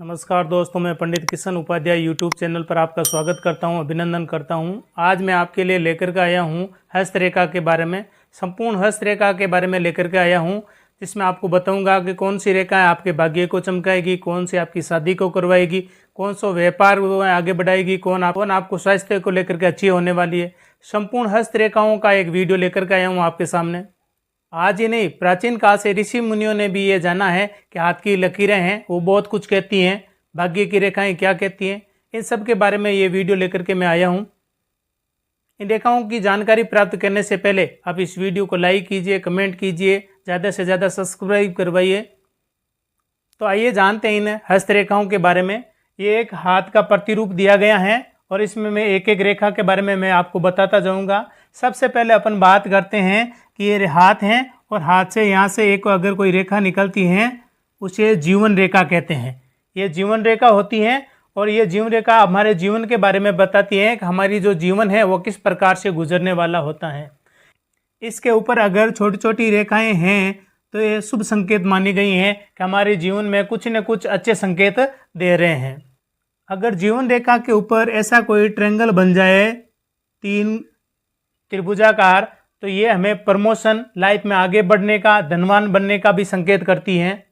नमस्कार दोस्तों, मैं पंडित किशन उपाध्याय यूट्यूब चैनल पर आपका स्वागत करता हूं, अभिनंदन करता हूं। आज मैं आपके लिए लेकर के आया हूं हस्तरेखा के बारे में, संपूर्ण हस्तरेखा के बारे में लेकर के आया हूं, जिसमें आपको बताऊंगा कि कौन सी रेखाएं आपके भाग्य को चमकाएगी, कौन सी आपकी शादी को करवाएगी, कौन सा व्यापार आगे बढ़ाएगी, कौन आपको स्वास्थ्य को लेकर के अच्छी होने वाली है। संपूर्ण हस्तरेखाओं का एक वीडियो लेकर के आया हूँ आपके सामने। आज ही नहीं, प्राचीन काल से ऋषि मुनियों ने भी ये जाना है कि हाथ की लकीरें हैं वो बहुत कुछ कहती हैं, भाग्य की रेखाएं क्या कहती हैं। इन सब के बारे में ये वीडियो लेकर के मैं आया हूँ। इन रेखाओं की जानकारी प्राप्त करने से पहले आप इस वीडियो को लाइक कीजिए, कमेंट कीजिए, ज़्यादा से ज़्यादा सब्सक्राइब करवाइए। तो आइए जानते हैं इन हस्तरेखाओं के बारे में। ये एक हाथ का प्रतिरूप दिया गया है और इसमें मैं एक एक रेखा के बारे में मैं आपको बताता जाऊंगा। सबसे पहले अपन बात करते हैं कि ये हाथ हैं और हाथ से यहाँ से एक अगर कोई रेखा निकलती है उसे जीवन रेखा कहते हैं। ये जीवन रेखा होती है और ये जीवन रेखा हमारे जीवन के बारे में बताती है कि हमारी जो जीवन है वो किस प्रकार से गुजरने वाला होता है। इसके ऊपर अगर छोटी छोटी रेखाएं हैं तो ये शुभ संकेत मानी गई हैं कि हमारे जीवन में कुछ न कुछ अच्छे संकेत दे रहे हैं। अगर जीवन रेखा के ऊपर ऐसा कोई ट्रायंगल बन जाए, 3 त्रिभुजाकार, तो ये हमें प्रमोशन, लाइफ में आगे बढ़ने का, धनवान बनने का भी संकेत करती हैं,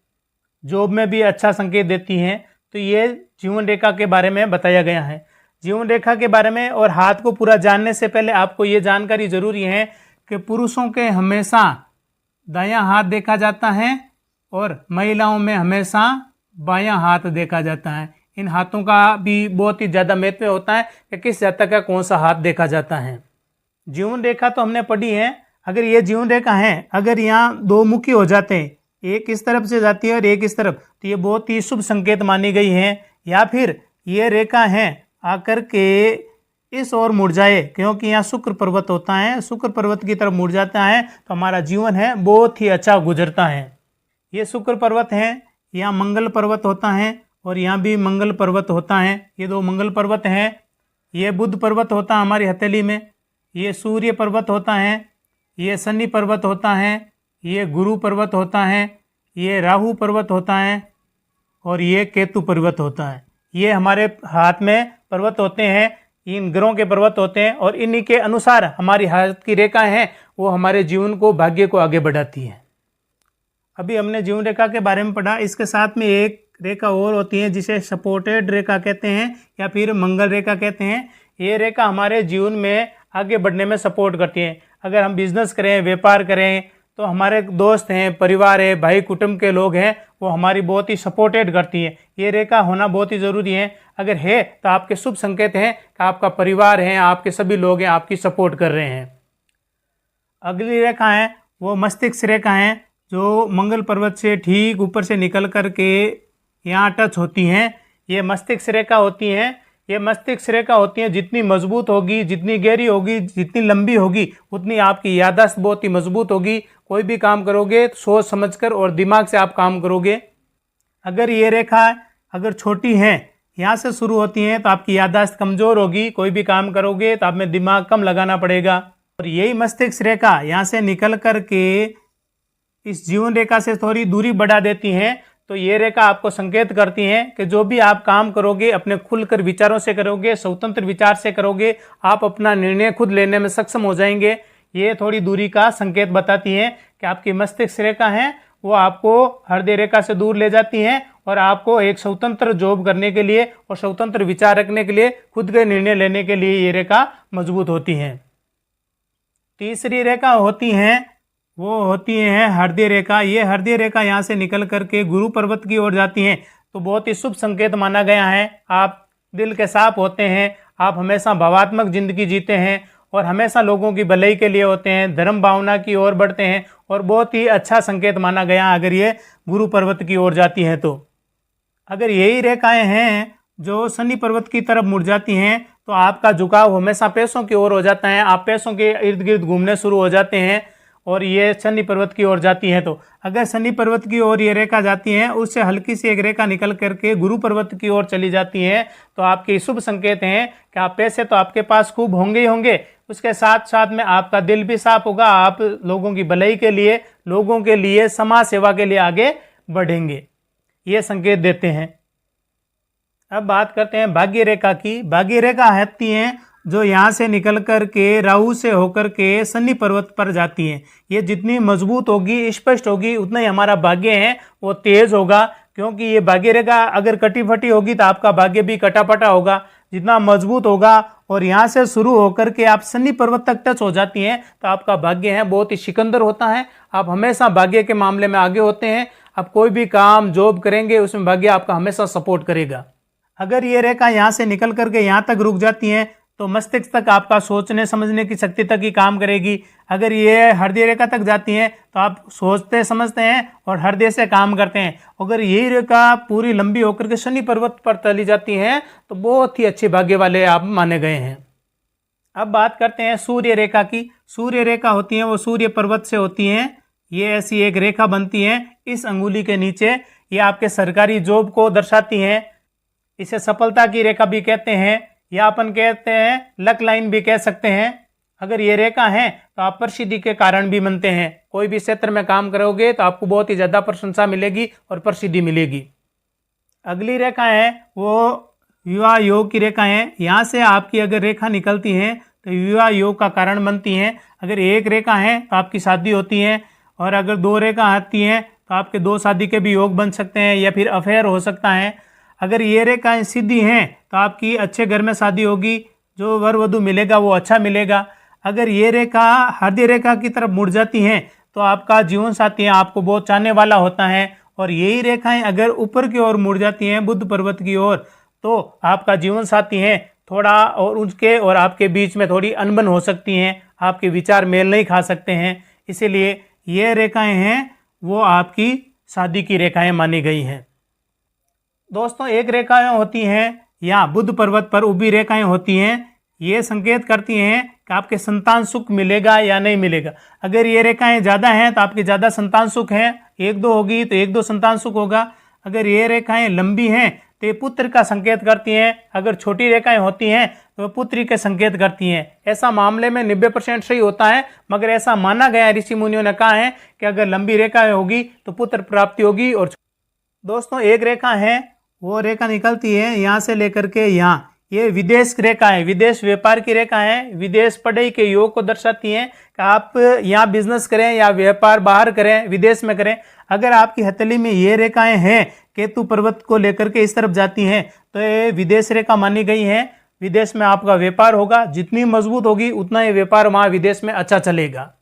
जॉब में भी अच्छा संकेत देती हैं। तो ये जीवन रेखा के बारे में बताया गया है। जीवन रेखा के बारे में और हाथ को पूरा जानने से पहले आपको ये जानकारी जरूरी है कि पुरुषों के हमेशा दायां हाथ देखा जाता है और महिलाओं में हमेशा बायां हाथ देखा जाता है। इन हाथों का भी बहुत ही ज़्यादा महत्व होता है कि किस जातक का कौन सा हाथ देखा जाता है। जीवन रेखा तो हमने पढ़ी है। अगर ये जीवन रेखा है, अगर यहाँ 2 मुखी हो जाते हैं, एक इस तरफ से जाती है और एक इस तरफ, तो ये बहुत ही शुभ संकेत मानी गई है। या फिर ये रेखा है आकर के इस ओर मुड़ जाए, क्योंकि यहाँ शुक्र पर्वत होता है, शुक्र पर्वत की तरफ मुड़ जाता है तो हमारा जीवन है बहुत ही अच्छा गुजरता है। ये शुक्र पर्वत है, यहाँ मंगल पर्वत होता है और यहाँ भी मंगल पर्वत होता है। ये 2 मंगल पर्वत हैं। ये बुध पर्वत होता है हमारी हथेली में, ये सूर्य पर्वत होता है, ये शनि पर्वत होता है, ये गुरु पर्वत होता है, ये राहु पर्वत होता है और ये केतु पर्वत होता है। ये हमारे हाथ में पर्वत होते हैं, इन ग्रहों के पर्वत होते हैं और इन्हीं के अनुसार हमारी हाथ की रेखाएं हैं वो हमारे जीवन को, भाग्य को आगे बढ़ाती हैं। अभी हमने जीवन रेखा के बारे में पढ़ा। इसके साथ में एक रेखा और होती है जिसे सपोर्टेड रेखा कहते हैं या फिर मंगल रेखा कहते हैं। ये रेखा हमारे जीवन में आगे बढ़ने में सपोर्ट करती है। अगर हम बिजनेस करें, व्यापार करें, तो हमारे दोस्त हैं, परिवार है, भाई कुटुंब के लोग हैं, वो हमारी बहुत ही सपोर्टेड करती है। ये रेखा होना बहुत ही ज़रूरी है। अगर है तो आपके शुभ संकेत हैं कि आपका परिवार है, आपके सभी लोग हैं, आपकी सपोर्ट कर रहे हैं। अगली रेखा है वो मस्तिष्क रेखा है, जो मंगल पर्वत से ठीक ऊपर से निकल कर के यहाँ टच होती हैं। ये मस्तिष्क रेखा होती हैं। ये मस्तिष्क रेखा होती हैं, जितनी मजबूत होगी, जितनी गहरी होगी, जितनी लंबी होगी, उतनी आपकी याददाश्त बहुत ही मजबूत होगी। कोई भी काम करोगे तो सोच समझकर और दिमाग से आप काम करोगे। अगर ये रेखा अगर छोटी है, यहाँ से शुरू होती हैं, तो आपकी याददाश्त कमज़ोर होगी। कोई भी काम करोगे तो आप में दिमाग कम लगाना पड़ेगा। और यही मस्तिष्क रेखा यहाँ से निकल कर के इस जीवन रेखा से थोड़ी दूरी बढ़ा देती हैं। तो ये रेखा आपको संकेत करती है कि जो भी आप काम करोगे अपने खुलकर विचारों से करोगे, स्वतंत्र विचार से करोगे, आप अपना निर्णय खुद लेने में सक्षम हो जाएंगे। ये थोड़ी दूरी का संकेत बताती है कि आपकी मस्तिष्क रेखा है वो आपको हृदय रेखा से दूर ले जाती है और आपको एक स्वतंत्र जॉब करने के लिए और स्वतंत्र विचार रखने के लिए, खुद के निर्णय लेने के लिए ये रेखा मजबूत होती है। तीसरी रेखा होती है वो होती है हृदय रेखा। ये हृदय रेखा यहाँ से निकल करके गुरु पर्वत की ओर जाती हैं, तो बहुत ही शुभ संकेत माना गया है। आप दिल के साफ होते हैं, आप हमेशा भावात्मक जिंदगी जीते हैं और हमेशा लोगों की भलाई के लिए होते हैं, धर्म भावना की ओर बढ़ते हैं और बहुत ही अच्छा संकेत माना गया अगर ये गुरु पर्वत की ओर जाती है। तो अगर यही रेखाएं हैं जो शनि पर्वत की तरफ मुड़ जाती हैं, तो आपका झुकाव हमेशा पैसों की ओर हो जाता है, आप पैसों के इर्द गिर्द घूमने शुरू हो जाते हैं और ये शनि पर्वत की ओर जाती है। तो अगर शनि पर्वत की ओर ये रेखा जाती है, उससे हल्की सी एक रेखा निकल करके गुरु पर्वत की ओर चली जाती है, तो आपके शुभ संकेत हैं कि आप पैसे तो आपके पास खूब होंगे ही होंगे, उसके साथ साथ में आपका दिल भी साफ होगा, आप लोगों की भलाई के लिए, लोगों के लिए, समाज सेवा के लिए आगे बढ़ेंगे। ये संकेत देते हैं। अब बात करते हैं भाग्य रेखा की। भाग्य रेखा होती हैं जो यहाँ से निकल कर के राहु से होकर के शनि पर्वत पर जाती हैं। ये जितनी मजबूत होगी, स्पष्ट होगी, उतना ही हमारा भाग्य है वो तेज होगा। क्योंकि ये भाग्य रेखा अगर कटी फटी होगी तो आपका भाग्य भी कटापटा होगा। जितना मजबूत होगा और यहाँ से शुरू होकर के आप शनि पर्वत तक टच हो जाती हैं तो आपका भाग्य है बहुत ही सिकंदर होता है। आप हमेशा भाग्य के मामले में आगे होते हैं। आप कोई भी काम जॉब करेंगे उसमें भाग्य आपका हमेशा सपोर्ट करेगा। अगर ये रेखा यहाँ से निकल करके यहाँ तक रुक जाती हैं तो मस्तिष्क तक आपका सोचने समझने की शक्ति तक ही काम करेगी। अगर ये हृदय रेखा तक जाती हैं तो आप सोचते समझते हैं और हृदय से काम करते हैं। अगर यही रेखा पूरी लंबी होकर के शनि पर्वत पर चली जाती हैं तो बहुत ही अच्छे भाग्य वाले आप माने गए हैं। अब बात करते हैं सूर्य रेखा की। सूर्य रेखा होती है वो सूर्य पर्वत से होती हैं। ये ऐसी एक रेखा बनती है इस अंगुली के नीचे। ये आपके सरकारी जॉब को दर्शाती हैं। इसे सफलता की रेखा भी कहते हैं या अपन कहते हैं लक लाइन भी कह सकते हैं। अगर ये रेखा है तो आप प्रसिद्धि के कारण भी बनते हैं। कोई भी क्षेत्र में काम करोगे तो आपको बहुत ही ज़्यादा प्रशंसा मिलेगी और प्रसिद्धि मिलेगी। अगली रेखा है वो विवाह योग की रेखा है। यहाँ से आपकी अगर रेखा निकलती है तो विवाह योग का कारण बनती हैं। अगर एक रेखा है तो आपकी शादी होती है और अगर दो रेखा आती हैं तो आपके दो शादी के भी योग बन सकते हैं या फिर अफेयर हो सकता है। अगर ये रेखाएं सीधी हैं तो आपकी अच्छे घर में शादी होगी, जो वर वधू मिलेगा वो अच्छा मिलेगा। अगर ये रेखा हृदय रेखा की तरफ मुड़ जाती हैं तो आपका जीवन साथी है आपको बहुत चाहने वाला होता है। और यही रेखाएं अगर ऊपर की ओर मुड़ जाती हैं बुध पर्वत की ओर तो आपका जीवन साथी है थोड़ा और उसके और आपके बीच में थोड़ी अनबन हो सकती हैं। आपके विचार मेल नहीं खा सकते हैं। इसीलिए ये रेखाएं हैं वो आपकी शादी की रेखाएं मानी गई हैं। दोस्तों एक रेखाएं होती हैं या बुध पर्वत पर उभी रेखाएं होती हैं। ये संकेत करती हैं कि आपके संतान सुख मिलेगा या नहीं मिलेगा। अगर ये रेखाएं ज़्यादा हैं तो आपके ज़्यादा संतान सुख है, एक दो होगी तो एक दो संतान सुख होगा। अगर ये रेखाएं लंबी हैं तो ये पुत्र का संकेत करती हैं। अगर छोटी रेखाएं होती हैं तो पुत्री के संकेत करती हैं। ऐसा मामले में 90% सही होता है, मगर ऐसा माना गया ऋषि मुनियों ने कहा है कि अगर लंबी रेखाएं होगी तो पुत्र प्राप्ति होगी। और दोस्तों एक रेखा है वो रेखा निकलती है यहाँ से लेकर के यहाँ, ये विदेश रेखा है, विदेश व्यापार की रेखा है। विदेश पढ़ाई के योग को दर्शाती हैं कि आप यहाँ बिजनेस करें या व्यापार बाहर करें, विदेश में करें। अगर आपकी हथेली में ये रेखाएं हैं केतु पर्वत को लेकर के इस तरफ जाती हैं तो ये विदेश रेखा मानी गई है। विदेश में आपका व्यापार होगा, जितनी मजबूत होगी उतना ये व्यापार वहाँ विदेश में अच्छा चलेगा।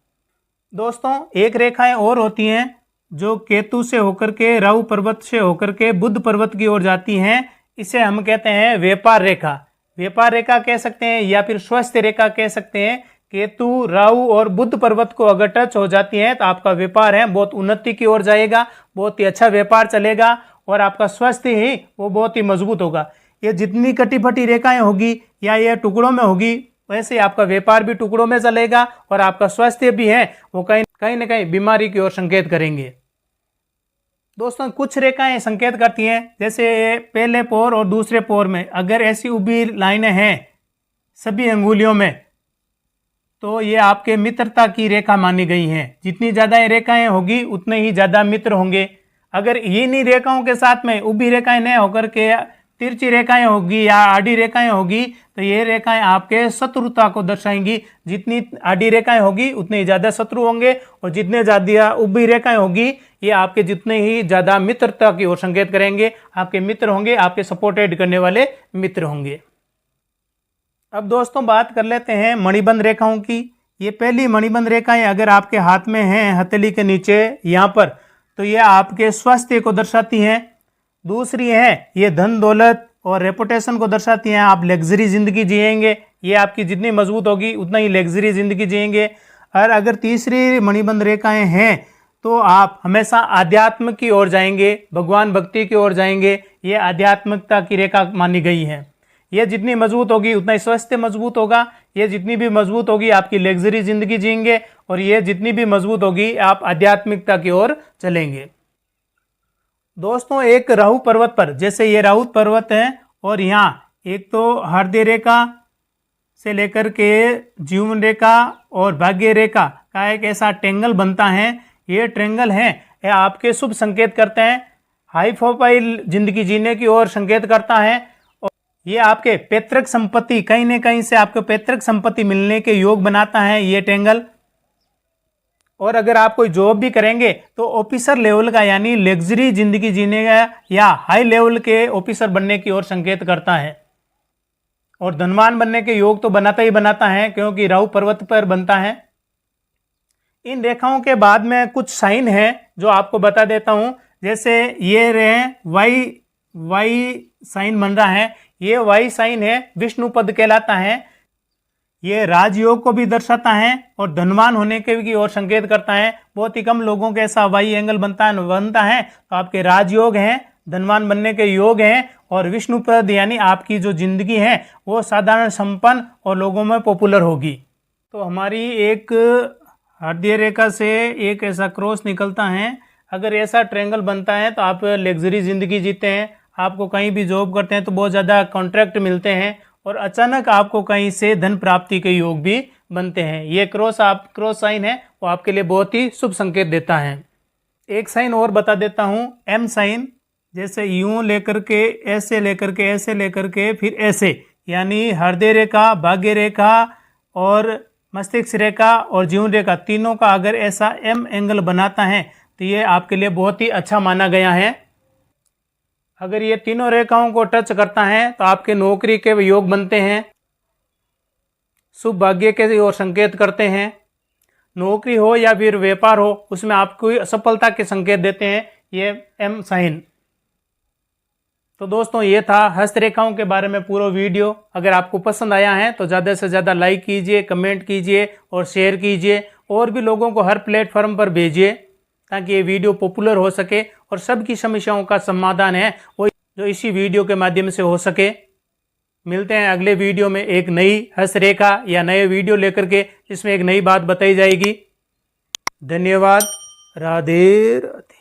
दोस्तों एक रेखाएं और होती हैं जो केतु से होकर के राहु पर्वत से होकर के बुध पर्वत की ओर जाती हैं। इसे हम कहते हैं व्यापार रेखा। व्यापार रेखा कह सकते हैं या फिर स्वस्थ रेखा कह सकते हैं। केतु राहु और बुध पर्वत को अगर टच हो जाती है तो आपका व्यापार है बहुत उन्नति की ओर जाएगा, बहुत ही अच्छा व्यापार चलेगा और आपका स्वास्थ्य ही वो बहुत ही मजबूत होगा। ये जितनी कटी फटी रेखाएं होगी या ये टुकड़ों में होगी वैसे आपका व्यापार भी टुकड़ों में चलेगा और आपका स्वास्थ्य भी है वो कहीं न कहीं बीमारी की ओर संकेत करेंगे। दोस्तों कुछ रेखाएं संकेत करती हैं जैसे पहले पोर और दूसरे पोर में अगर ऐसी उभी लाइनें हैं सभी अंगुलियों में तो ये आपके मित्रता की रेखा मानी गई हैं। जितनी ज़्यादा ये रेखाएं होगी उतने ही ज़्यादा मित्र होंगे। अगर इन्हीं रेखाओं के साथ में उभी रेखाएं न होकर के तिरछी रेखाएं होगी या आड़ी रेखाएं होगी तो ये रेखाएं आपके शत्रुता को दर्शाएंगी। जितनी आड़ी रेखाएं होगी उतने ही ज़्यादा शत्रु होंगे और जितने ज़्यादा उभी रेखाएं होगी ये आपके जितने ही ज़्यादा मित्रता की ओर संकेत करेंगे। आपके मित्र होंगे, आपके सपोर्टेड करने वाले मित्र होंगे। अब दोस्तों बात कर लेते हैं मणिबंध रेखाओं की। ये पहली मणिबंध रेखाएं अगर आपके हाथ में हैं हथेली के नीचे यहाँ पर तो ये आपके स्वास्थ्य को दर्शाती हैं। दूसरी है ये धन दौलत और रेपुटेशन को दर्शाती हैं। आप लग्जरी ज़िंदगी जिएंगे, ये आपकी जितनी मजबूत होगी उतना ही लग्जरी ज़िंदगी जिएंगे। और अगर तीसरी मणिबंध रेखाएं हैं तो आप हमेशा आध्यात्म की ओर जाएंगे, भगवान भक्ति की ओर जाएंगे। ये आध्यात्मिकता की रेखा मानी गई है। ये जितनी मजबूत होगी उतना ही स्वास्थ्य मजबूत होगा। ये जितनी भी मजबूत होगी आपकी लग्जरी ज़िंदगी जिएंगे और ये जितनी भी मजबूत होगी आप आध्यात्मिकता की ओर चलेंगे। दोस्तों एक राहु पर्वत पर जैसे ये राहु पर्वत है और यहाँ एक तो हृदय रेखा से लेकर के जीवन रेखा और भाग्य रेखा का एक ऐसा ट्रेंगल बनता है। ये ट्रेंगल है ये आपके शुभ संकेत करते हैं, हाई प्रोफाइल जिंदगी जीने की ओर संकेत करता है। ये आपके पैतृक संपत्ति, कहीं न कहीं से आपको पैतृक संपत्ति मिलने के योग बनाता है ये ट्रायंगल। और अगर आप कोई जॉब भी करेंगे तो ऑफिसर लेवल का यानी लग्जरी जिंदगी जीने का या हाई लेवल के ऑफिसर बनने की ओर संकेत करता है। और धनवान बनने के योग तो बनाता ही बनाता है, क्योंकि राहु पर्वत पर बनता है। इन रेखाओं के बाद में कुछ साइन है जो आपको बता देता हूं। जैसे ये रहे वाई साइन बन रहा है, ये वाई साइन है, विष्णु पद कहलाता है। ये राजयोग को भी दर्शाता है और धनवान होने के की ओर संकेत करता है। बहुत ही कम लोगों के ऐसा वाई एंगल बनता है तो आपके राजयोग हैं, धनवान बनने के योग हैं। और विष्णु पद यानी आपकी जो जिंदगी है वो साधारण संपन्न और लोगों में पॉपुलर होगी। तो हमारी एक हृदय रेखा से एक ऐसा क्रॉस निकलता है। अगर ऐसा ट्रायंगल बनता है तो आप लग्जरी जिंदगी जीते हैं। आपको कहीं भी जॉब करते हैं तो बहुत ज़्यादा कॉन्ट्रैक्ट मिलते हैं और अचानक आपको कहीं से धन प्राप्ति के योग भी बनते हैं। ये क्रॉस साइन है, वो आपके लिए बहुत ही शुभ संकेत देता है। एक साइन और बता देता हूँ, एम साइन। जैसे यूं लेकर के ऐसे लेकर के फिर ऐसे, यानी हृदय रेखा, भाग्य रेखा और मस्तिष्क रेखा और जीवन रेखा तीनों का अगर ऐसा एम एंगल बनाता है तो ये आपके लिए बहुत ही अच्छा माना गया है। अगर ये तीनों रेखाओं को टच करता है तो आपके नौकरी के योग बनते हैं, शुभ भाग्य के ओर संकेत करते हैं। नौकरी हो या फिर व्यापार हो उसमें आपको असफलता के संकेत देते हैं ये एम साइन। तो दोस्तों ये था हस्तरेखाओं के बारे में पूरा वीडियो। अगर आपको पसंद आया है तो ज़्यादा से ज़्यादा लाइक कीजिए, कमेंट कीजिए और शेयर कीजिए और भी लोगों को हर प्लेटफॉर्म पर भेजिए ताकि ये वीडियो पॉपुलर हो सके और सबकी समस्याओं का समाधान है वो जो इसी वीडियो के माध्यम से हो सके। मिलते हैं अगले वीडियो में एक नई हस्तरेखा या नए वीडियो लेकर के, जिसमें एक नई बात बताई जाएगी। धन्यवाद। राधे राधे।